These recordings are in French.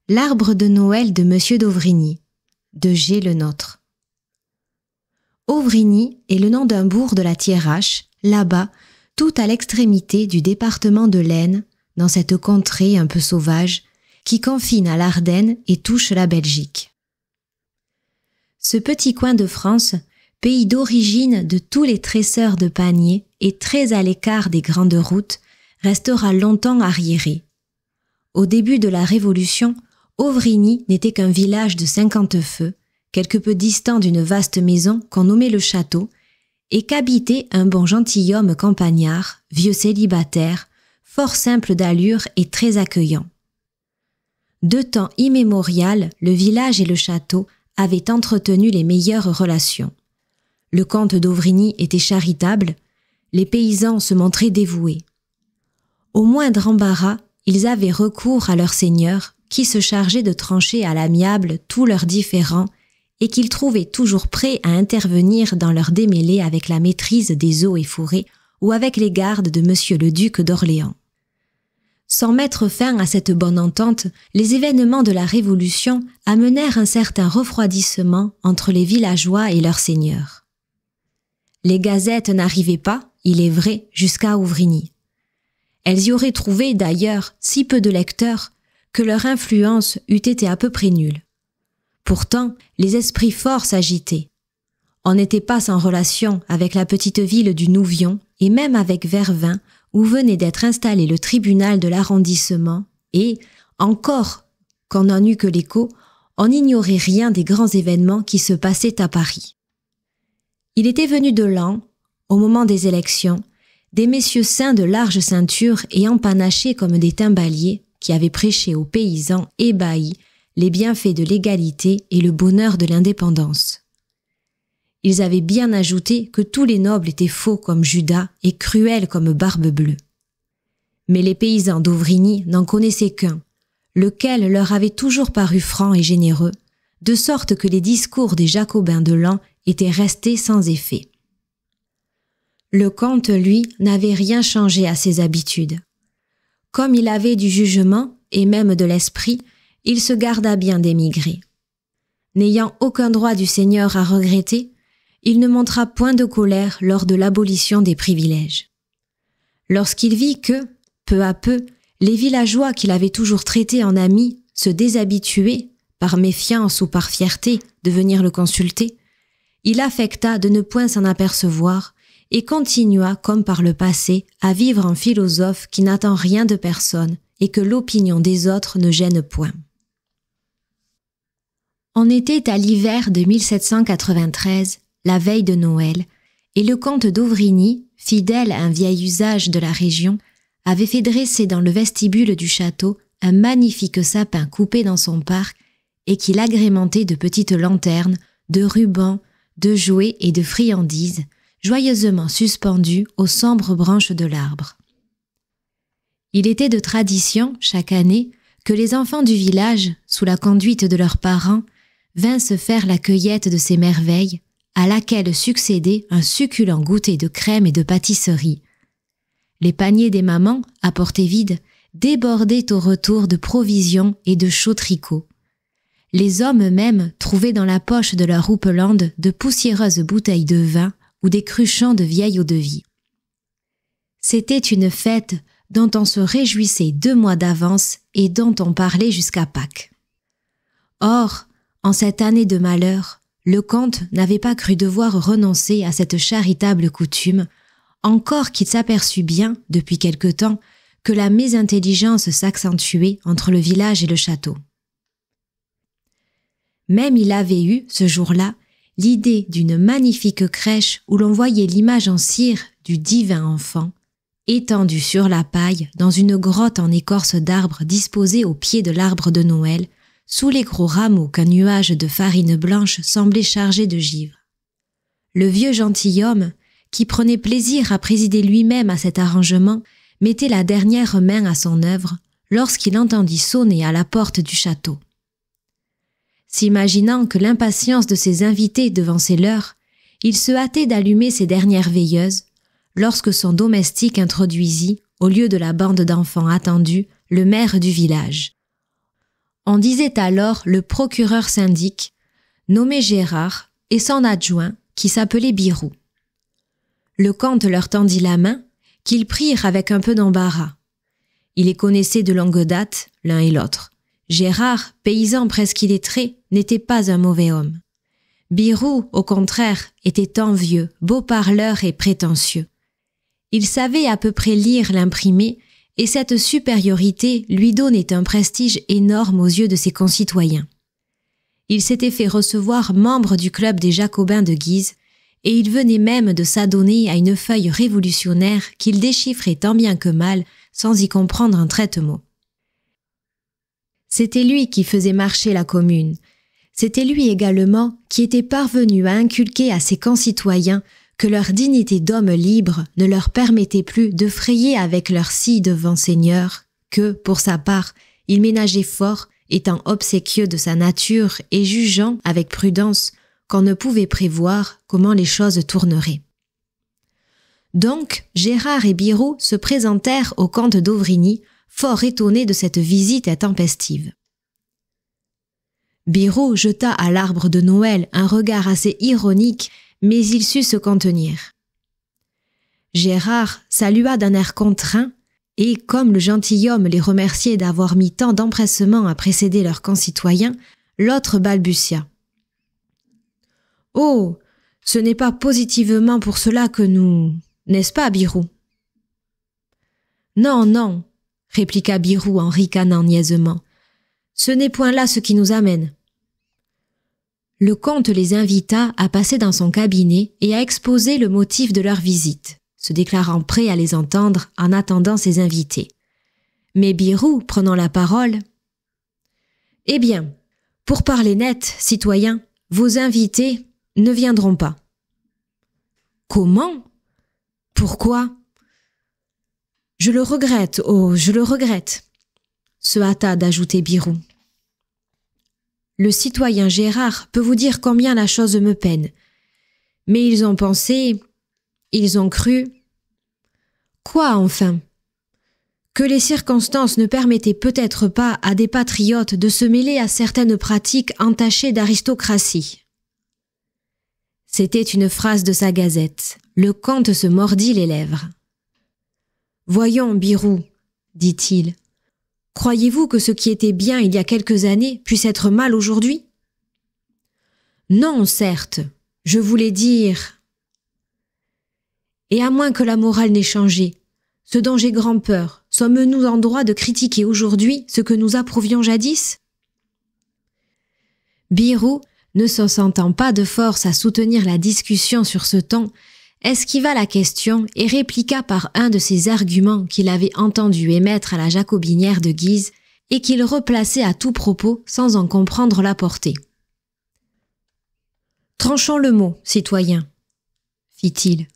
L'arbre de Noël de Monsieur d'Avrigny, de G. Lenôtre. Avrigny est le nom d'un bourg de la Thiérache, là-bas, tout à l'extrémité du département de l'Aisne, dans cette contrée un peu sauvage, qui confine à l'Ardenne et touche la Belgique. Ce petit coin de France, pays d'origine de tous les tresseurs de paniers et très à l'écart des grandes routes, restera longtemps arriéré. Au début de la Révolution, Avrigny n'était qu'un village de 50 feux, quelque peu distant d'une vaste maison qu'on nommait le château, et qu'habitait un bon gentilhomme campagnard, vieux célibataire, fort simple d'allure et très accueillant. De temps immémorial, le village et le château avaient entretenu les meilleures relations. Le comte d'Avrigny était charitable, les paysans se montraient dévoués. Au moindre embarras, ils avaient recours à leur seigneur, qui se chargeait de trancher à l'amiable tous leurs différends et qu'ils trouvaient toujours prêts à intervenir dans leurs démêlés avec la maîtrise des eaux et forêts ou avec les gardes de monsieur le duc d'Orléans. Sans mettre fin à cette bonne entente, les événements de la Révolution amenèrent un certain refroidissement entre les villageois et leurs seigneurs. Les gazettes n'arrivaient pas, il est vrai, jusqu'à Avrigny. Elles y auraient trouvé d'ailleurs si peu de lecteurs que leur influence eût été à peu près nulle. Pourtant, les esprits forts s'agitaient. On n'était pas sans relation avec la petite ville du Nouvion et même avec Vervins, où venait d'être installé le tribunal de l'arrondissement et, encore qu'on n'en eût que l'écho, on n'ignorait rien des grands événements qui se passaient à Paris. Il était venu de l'an, au moment des élections, des messieurs saints de large ceinture et empanachés comme des timbaliers, qui avait prêché aux paysans ébahis les bienfaits de l'égalité et le bonheur de l'indépendance. Ils avaient bien ajouté que tous les nobles étaient faux comme Judas et cruels comme Barbe-Bleue. Mais les paysans d'Avrigny n'en connaissaient qu'un, lequel leur avait toujours paru franc et généreux, de sorte que les discours des Jacobins de l'an étaient restés sans effet. Le comte, lui, n'avait rien changé à ses habitudes. Comme il avait du jugement, et même de l'esprit, il se garda bien d'émigrer. N'ayant aucun droit du Seigneur à regretter, il ne montra point de colère lors de l'abolition des privilèges. Lorsqu'il vit que, peu à peu, les villageois qu'il avait toujours traités en amis se déshabituaient, par méfiance ou par fierté, de venir le consulter, il affecta de ne point s'en apercevoir et continua, comme par le passé, à vivre en philosophe qui n'attend rien de personne et que l'opinion des autres ne gêne point. On était à l'hiver de 1793, la veille de Noël, et le comte d'Avrigny, fidèle à un vieil usage de la région, avait fait dresser dans le vestibule du château un magnifique sapin coupé dans son parc et qu'il agrémentait de petites lanternes, de rubans, de jouets et de friandises, joyeusement suspendues aux sombres branches de l'arbre. Il était de tradition, chaque année, que les enfants du village, sous la conduite de leurs parents, vinssent faire la cueillette de ces merveilles, à laquelle succédait un succulent goûter de crème et de pâtisserie. Les paniers des mamans, à portée vide, débordaient au retour de provisions et de chauds tricots. Les hommes eux-mêmes trouvaient dans la poche de leur houppelande de poussiéreuses bouteilles de vin ou des cruchons de vieille eau-de-vie. C'était une fête dont on se réjouissait 2 mois d'avance et dont on parlait jusqu'à Pâques. Or, en cette année de malheur, le comte n'avait pas cru devoir renoncer à cette charitable coutume, encore qu'il s'aperçut bien, depuis quelque temps, que la mésintelligence s'accentuait entre le village et le château. Même il avait eu, ce jour-là, l'idée d'une magnifique crèche où l'on voyait l'image en cire du divin enfant, étendu sur la paille dans une grotte en écorce d'arbre disposée au pied de l'arbre de Noël, sous les gros rameaux qu'un nuage de farine blanche semblait charger de givre. Le vieux gentilhomme, qui prenait plaisir à présider lui-même à cet arrangement, mettait la dernière main à son œuvre lorsqu'il entendit sonner à la porte du château. S'imaginant que l'impatience de ses invités devançait l'heure, il se hâtait d'allumer ses dernières veilleuses, lorsque son domestique introduisit, au lieu de la bande d'enfants attendus, le maire du village. On disait alors le procureur syndic, nommé Gérard, et son adjoint, qui s'appelait Birou. Le comte leur tendit la main, qu'ils prirent avec un peu d'embarras. Ils les connaissaient de longue date, l'un et l'autre. Gérard, paysan presque illettré, n'était pas un mauvais homme. Birou, au contraire, était envieux, beau parleur et prétentieux. Il savait à peu près lire l'imprimé, et cette supériorité lui donnait un prestige énorme aux yeux de ses concitoyens. Il s'était fait recevoir membre du club des Jacobins de Guise, et il venait même de s'adonner à une feuille révolutionnaire qu'il déchiffrait tant bien que mal, sans y comprendre un trait-mot. C'était lui qui faisait marcher la commune. C'était lui également qui était parvenu à inculquer à ses concitoyens que leur dignité d'homme libre ne leur permettait plus de frayer avec leur scie devant Seigneur, que, pour sa part, il ménageait fort, étant obséquieux de sa nature et jugeant, avec prudence, qu'on ne pouvait prévoir comment les choses tourneraient. Donc, Gérard et Birou se présentèrent au comte d'Avrigny, fort étonnés de cette visite intempestive. Birou jeta à l'arbre de Noël un regard assez ironique, mais il sut se contenir. Gérard salua d'un air contraint, et comme le gentilhomme les remerciait d'avoir mis tant d'empressement à précéder leurs concitoyens, l'autre balbutia. « Oh, ce n'est pas positivement pour cela que nous... N'est-ce pas, Birou ?»« Non, non, » répliqua Birou en ricanant niaisement. « Ce n'est point là ce qui nous amène. » Le comte les invita à passer dans son cabinet et à exposer le motif de leur visite, se déclarant prêt à les entendre en attendant ses invités. Mais Birou, prenant la parole, « Eh bien, pour parler net, citoyens, vos invités ne viendront pas. »« Comment ? Pourquoi ? » ?»« Je le regrette, oh, je le regrette, » se hâta d'ajouter Birou. Le citoyen Gérard peut vous dire combien la chose me peine. Mais ils ont pensé, ils ont cru. Quoi enfin ? Que les circonstances ne permettaient peut-être pas à des patriotes de se mêler à certaines pratiques entachées d'aristocratie. C'était une phrase de sa gazette. Le comte se mordit les lèvres. « Voyons, Birou, dit-il. Croyez-vous que ce qui était bien il y a quelques années puisse être mal aujourd'hui ? Non, certes, je voulais dire. Et à moins que la morale n'ait changé, ce dont j'ai grand peur, sommes-nous en droit de critiquer aujourd'hui ce que nous approuvions jadis ? Birou, ne se sentant pas de force à soutenir la discussion sur ce ton, esquiva la question et répliqua par un de ces arguments qu'il avait entendu émettre à la jacobinière de Guise et qu'il replaçait à tout propos sans en comprendre la portée. « Tranchons le mot, citoyen, fit-il.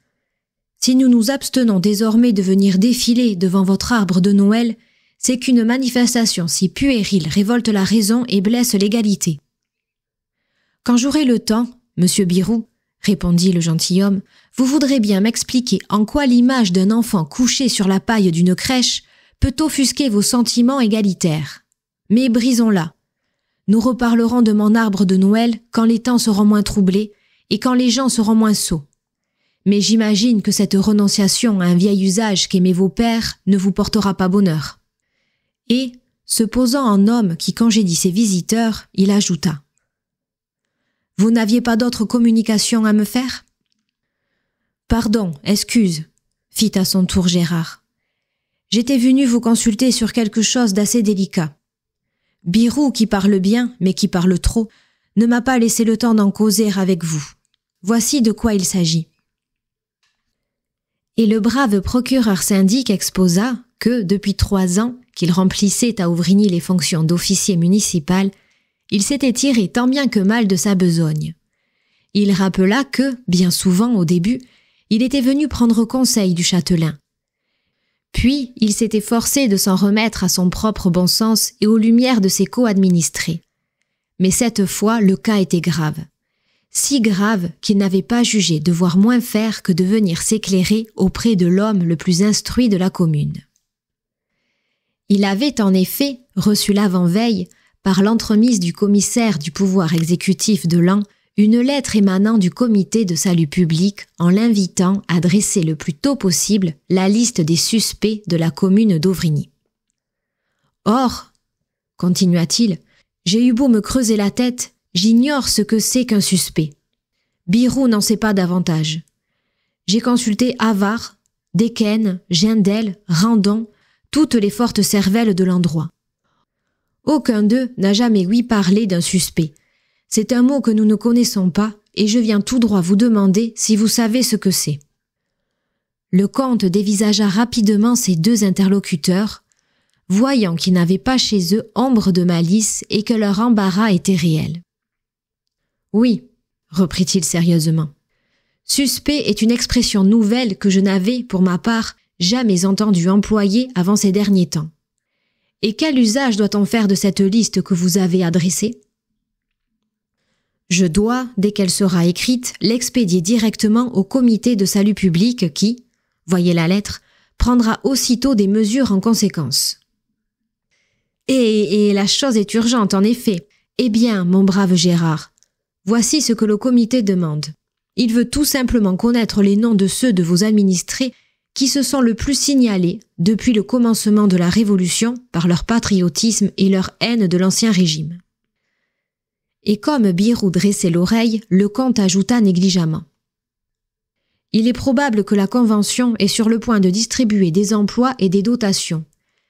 Si nous nous abstenons désormais de venir défiler devant votre arbre de Noël, c'est qu'une manifestation si puérile révolte la raison et blesse l'égalité. Quand j'aurai le temps, monsieur Birou, répondit le gentilhomme, vous voudrez bien m'expliquer en quoi l'image d'un enfant couché sur la paille d'une crèche peut offusquer vos sentiments égalitaires. Mais brisons-la. Nous reparlerons de mon arbre de Noël quand les temps seront moins troublés et quand les gens seront moins sots. Mais j'imagine que cette renonciation à un vieil usage qu'aimaient vos pères ne vous portera pas bonheur. » Et, se posant en homme qui congédie ses visiteurs, il ajouta. « Vous n'aviez pas d'autre communication à me faire ? » « Pardon, excuse, » fit à son tour Gérard. « J'étais venu vous consulter sur quelque chose d'assez délicat. Birou, qui parle bien, mais qui parle trop, ne m'a pas laissé le temps d'en causer avec vous. Voici de quoi il s'agit. » Et le brave procureur syndic exposa que, depuis 3 ans qu'il remplissait à Avrigny les fonctions d'officier municipal, il s'était tiré tant bien que mal de sa besogne. Il rappela que, bien souvent au début, il était venu prendre conseil du châtelain. Puis, il s'était forcé de s'en remettre à son propre bon sens et aux lumières de ses co-administrés. Mais cette fois, le cas était grave. Si grave qu'il n'avait pas jugé devoir moins faire que de venir s'éclairer auprès de l'homme le plus instruit de la commune. Il avait en effet reçu l'avant-veille, par l'entremise du commissaire du pouvoir exécutif de l'An, une lettre émanant du comité de salut public en l'invitant à dresser le plus tôt possible la liste des suspects de la commune d'Auvigny. Or, continua-t-il, j'ai eu beau me creuser la tête, j'ignore ce que c'est qu'un suspect. Birou n'en sait pas davantage. J'ai consulté Avar, Desquesnes, Gendel, Randon, toutes les fortes cervelles de l'endroit. Aucun d'eux n'a jamais ouï parler d'un suspect. C'est un mot que nous ne connaissons pas, et je viens tout droit vous demander si vous savez ce que c'est. Le comte dévisagea rapidement ses deux interlocuteurs, voyant qu'ils n'avaient pas chez eux ombre de malice et que leur embarras était réel. « Oui, » reprit-il sérieusement, « suspect est une expression nouvelle que je n'avais, pour ma part, jamais entendu employer avant ces derniers temps. Et quel usage doit-on faire de cette liste que vous avez adressée ? Je dois, dès qu'elle sera écrite, l'expédier directement au comité de salut public qui, voyez la lettre, prendra aussitôt des mesures en conséquence. Et la chose est urgente, en effet. Eh bien, mon brave Gérard, voici ce que le comité demande. Il veut tout simplement connaître les noms de ceux de vos administrés qui se sont le plus signalés depuis le commencement de la Révolution par leur patriotisme et leur haine de l'ancien régime. Et comme Birou dressait l'oreille, le comte ajouta négligemment. Il est probable que la Convention est sur le point de distribuer des emplois et des dotations.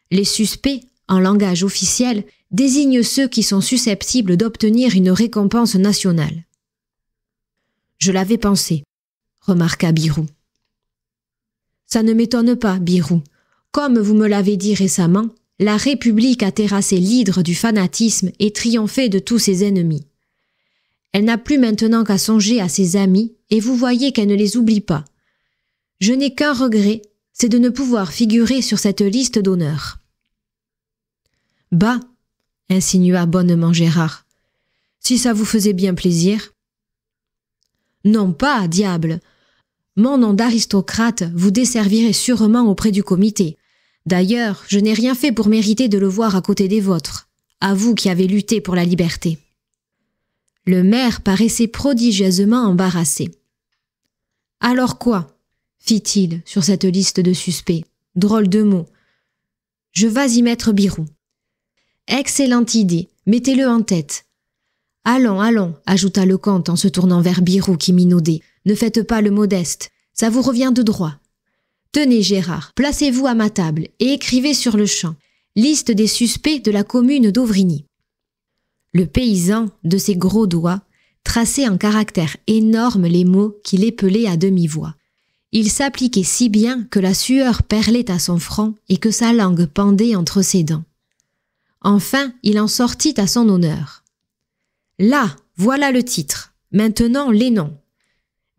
Les suspects, en langage officiel, désignent ceux qui sont susceptibles d'obtenir une récompense nationale. Je l'avais pensé, remarqua Birou. Ça ne m'étonne pas, Birou. Comme vous me l'avez dit récemment, la République a terrassé l'hydre du fanatisme et triomphé de tous ses ennemis. Elle n'a plus maintenant qu'à songer à ses amis, et vous voyez qu'elle ne les oublie pas. Je n'ai qu'un regret, c'est de ne pouvoir figurer sur cette liste d'honneur. Bah, insinua bonnement Gérard, si ça vous faisait bien plaisir. Non pas, diable. Mon nom d'aristocrate vous desservirait sûrement auprès du comité. D'ailleurs, je n'ai rien fait pour mériter de le voir à côté des vôtres, à vous qui avez lutté pour la liberté. Le maire paraissait prodigieusement embarrassé. « Alors quoi ?» fit-il sur cette liste de suspects. Drôle de mot. « Je vas y mettre Birou. »« Excellente idée, mettez-le en tête. »« Allons, allons, » ajouta le comte en se tournant vers Birou qui minaudait. « Ne faites pas le modeste, ça vous revient de droit. Tenez Gérard, placez-vous à ma table et écrivez sur le champ. Liste des suspects de la commune d'Auvigny. » Le paysan, de ses gros doigts, traçait en caractères énormes les mots qu'il épelait à demi-voix. Il s'appliquait si bien que la sueur perlait à son front et que sa langue pendait entre ses dents. Enfin, il en sortit à son honneur. « Là, voilà le titre. Maintenant, les noms.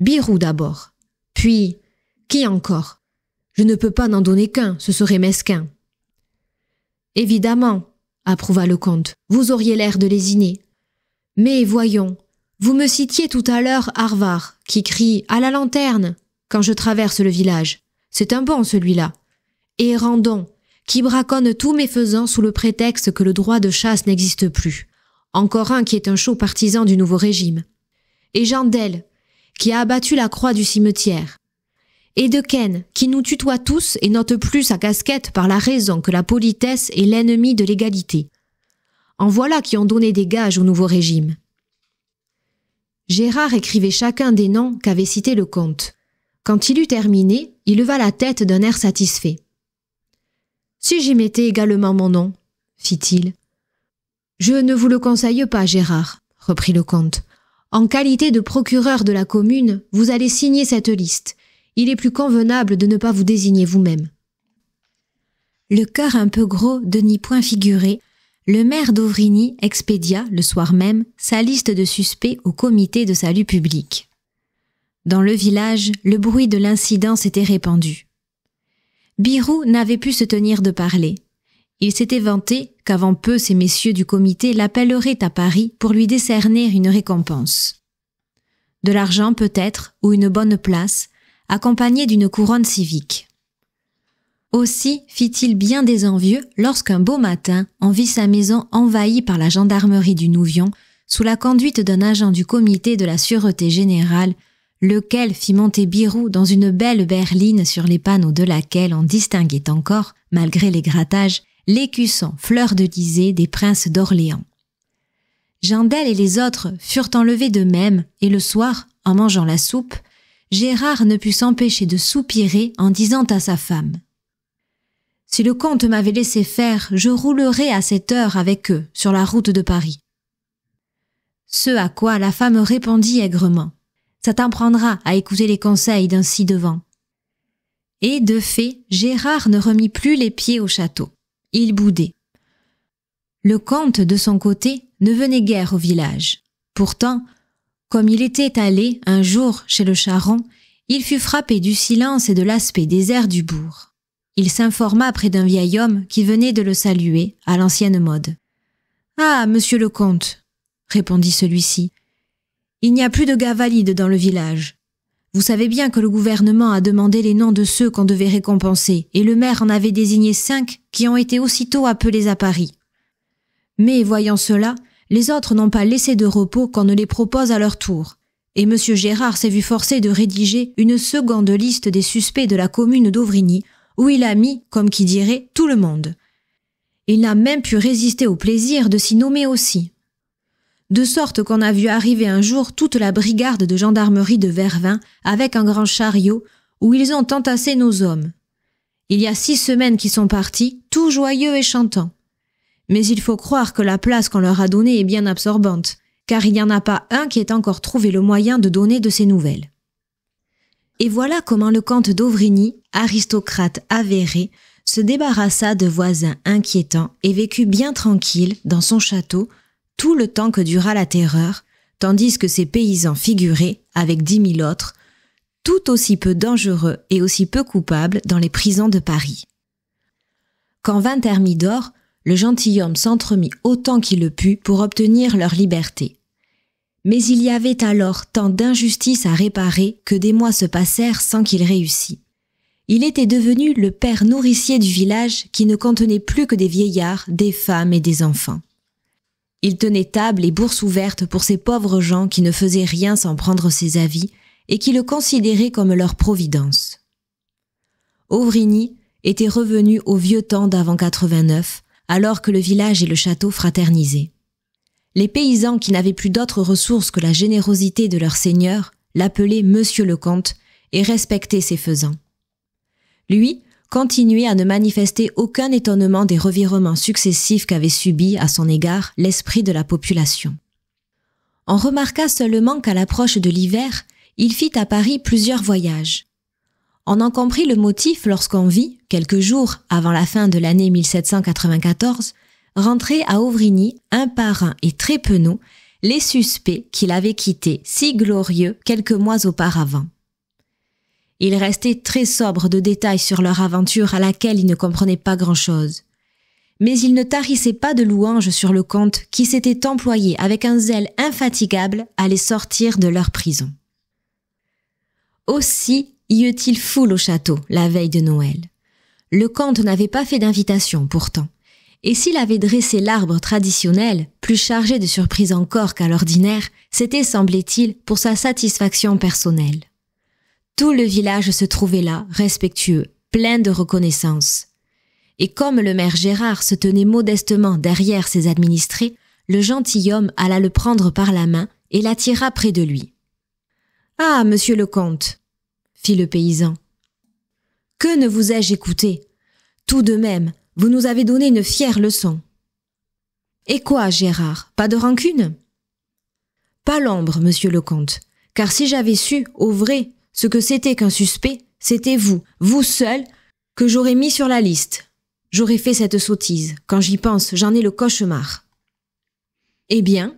Birou d'abord. Puis, qui encore ? Je ne peux pas n'en donner qu'un, ce serait mesquin. » « Évidemment, » approuva le comte, « vous auriez l'air de lésiner. Mais voyons, vous me citiez tout à l'heure Arvar, qui crie « à la lanterne !» quand je traverse le village. C'est un bon celui-là. Et Randon, qui braconne tous mes faisans sous le prétexte que le droit de chasse n'existe plus. Encore un qui est un chaud partisan du nouveau régime. Et Gendel, qui a abattu la croix du cimetière. Et Desquesnes, qui nous tutoie tous et n'ôte plus sa casquette par la raison que la politesse est l'ennemi de l'égalité. En voilà qui ont donné des gages au nouveau régime. Gérard écrivait chacun des noms qu'avait cités le comte. Quand il eut terminé, il leva la tête d'un air satisfait. « Si j'y mettais également mon nom, » fit-il. « Je ne vous le conseille pas, Gérard, » reprit le comte. « En qualité de procureur de la commune, vous allez signer cette liste. Il est plus convenable de ne pas vous désigner vous-même. » Le cœur un peu gros de n'y point figurer, le maire d'Auvigny expédia, le soir même, sa liste de suspects au comité de salut public. Dans le village, le bruit de l'incident s'était répandu. Birou n'avait pu se tenir de parler. Il s'était vanté qu'avant peu ces messieurs du comité l'appelleraient à Paris pour lui décerner une récompense. De l'argent peut-être, ou une bonne place, accompagné d'une couronne civique. Aussi fit-il bien des envieux lorsqu'un beau matin, on vit sa maison envahie par la gendarmerie du Nouvion, sous la conduite d'un agent du comité de la Sûreté Générale, lequel fit monter Birou dans une belle berline sur les panneaux de laquelle on distinguait encore, malgré les grattages, l'écusson fleur-de-lysée des princes d'Orléans. Jandelle et les autres furent enlevés d'eux-mêmes, et le soir, en mangeant la soupe, Gérard ne put s'empêcher de soupirer en disant à sa femme « Si le comte m'avait laissé faire, je roulerais à cette heure avec eux sur la route de Paris. » Ce à quoi la femme répondit aigrement « Ça t'en prendra à écouter les conseils d'un ci-devant. » Et de fait, Gérard ne remit plus les pieds au château. Il boudait. Le comte, de son côté, ne venait guère au village. Pourtant, comme il était allé, un jour, chez le charron, il fut frappé du silence et de l'aspect désert du bourg. Il s'informa près d'un vieil homme qui venait de le saluer, à l'ancienne mode. « Ah, monsieur le comte !» répondit celui-ci. « Il n'y a plus de gars valides dans le village. Vous savez bien que le gouvernement a demandé les noms de ceux qu'on devait récompenser, et le maire en avait désigné 5 qui ont été aussitôt appelés à Paris. Mais, voyant cela, les autres n'ont pas laissé de repos qu'on ne les propose à leur tour, et M. Gérard s'est vu forcé de rédiger une seconde liste des suspects de la commune d'Auvigny, où il a mis, comme qui dirait, tout le monde. Il n'a même pu résister au plaisir de s'y nommer aussi. De sorte qu'on a vu arriver un jour toute la brigade de gendarmerie de Vervins avec un grand chariot où ils ont entassé nos hommes. Il y a 6 semaines qu'ils sont partis, tout joyeux et chantants. Mais il faut croire que la place qu'on leur a donnée est bien absorbante, car il n'y en a pas un qui ait encore trouvé le moyen de donner de ses nouvelles. Et voilà comment le comte d'Auvigny, aristocrate avéré, se débarrassa de voisins inquiétants et vécut bien tranquille dans son château tout le temps que dura la terreur, tandis que ces paysans figuraient, avec 10 000 autres, tout aussi peu dangereux et aussi peu coupables dans les prisons de Paris. Quand vint Thermidor, le gentilhomme s'entremit autant qu'il le put pour obtenir leur liberté. Mais il y avait alors tant d'injustices à réparer que des mois se passèrent sans qu'il réussît. Il était devenu le père nourricier du village qui ne contenait plus que des vieillards, des femmes et des enfants. Il tenait table et bourse ouverte pour ces pauvres gens qui ne faisaient rien sans prendre ses avis et qui le considéraient comme leur providence. Auvigny était revenu au vieux temps d'avant 89, alors que le village et le château fraternisaient. Les paysans qui n'avaient plus d'autres ressources que la générosité de leur seigneur l'appelaient Monsieur le Comte et respectaient ses faisans. Lui continuait à ne manifester aucun étonnement des revirements successifs qu'avait subis à son égard l'esprit de la population. On remarqua seulement qu'à l'approche de l'hiver, il fit à Paris plusieurs voyages. On en comprit le motif lorsqu'on vit, quelques jours avant la fin de l'année 1794, rentrer à Auvigny, un par un et très penauds, les suspects qu'il avait quittés si glorieux quelques mois auparavant. Il restait très sobre de détails sur leur aventure à laquelle il ne comprenait pas grand-chose. Mais il ne tarissait pas de louanges sur le comte qui s'était employé avec un zèle infatigable à les sortir de leur prison. Aussi y eut-il foule au château la veille de Noël. Le comte n'avait pas fait d'invitation pourtant, et s'il avait dressé l'arbre traditionnel, plus chargé de surprises encore qu'à l'ordinaire, c'était, semblait-il, pour sa satisfaction personnelle. Tout le village se trouvait là, respectueux, plein de reconnaissance. Et comme le maire Gérard se tenait modestement derrière ses administrés, le gentilhomme alla le prendre par la main et l'attira près de lui. « Ah, monsieur le comte !» fit le paysan. « Que ne vous ai-je écouté ? Tout de même, vous nous avez donné une fière leçon. »« Et quoi, Gérard, pas de rancune ?»« Pas l'ombre, monsieur le comte, car si j'avais su, au vrai, ce que c'était qu'un suspect, c'était vous, vous seul, que j'aurais mis sur la liste. J'aurais fait cette sottise. Quand j'y pense, j'en ai le cauchemar. » Eh bien,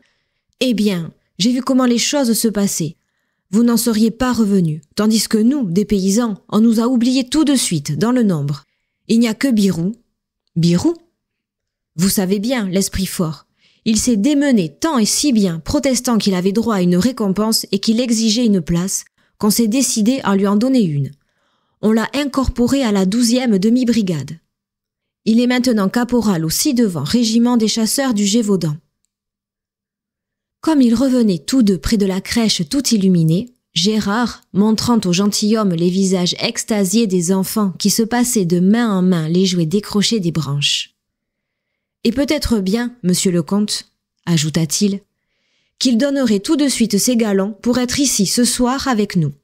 j'ai vu comment les choses se passaient. Vous n'en seriez pas revenus, tandis que nous, des paysans, on nous a oubliés tout de suite, dans le nombre. Il n'y a que Birou. Birou ? Vous savez bien, l'esprit fort. Il s'est démené tant et si bien, protestant qu'il avait droit à une récompense et qu'il exigeait une place, qu'on s'est décidé à lui en donner une. On l'a incorporé à la 12e demi-brigade. Il est maintenant caporal au ci-devant régiment des chasseurs du Gévaudan. Comme ils revenaient tous deux près de la crèche tout illuminée, Gérard, montrant au gentilhomme les visages extasiés des enfants qui se passaient de main en main les jouets décrochés des branches. « Et peut-être bien, monsieur le comte, ajouta-t-il, qu'il donnerait tout de suite ses galons pour être ici ce soir avec nous. »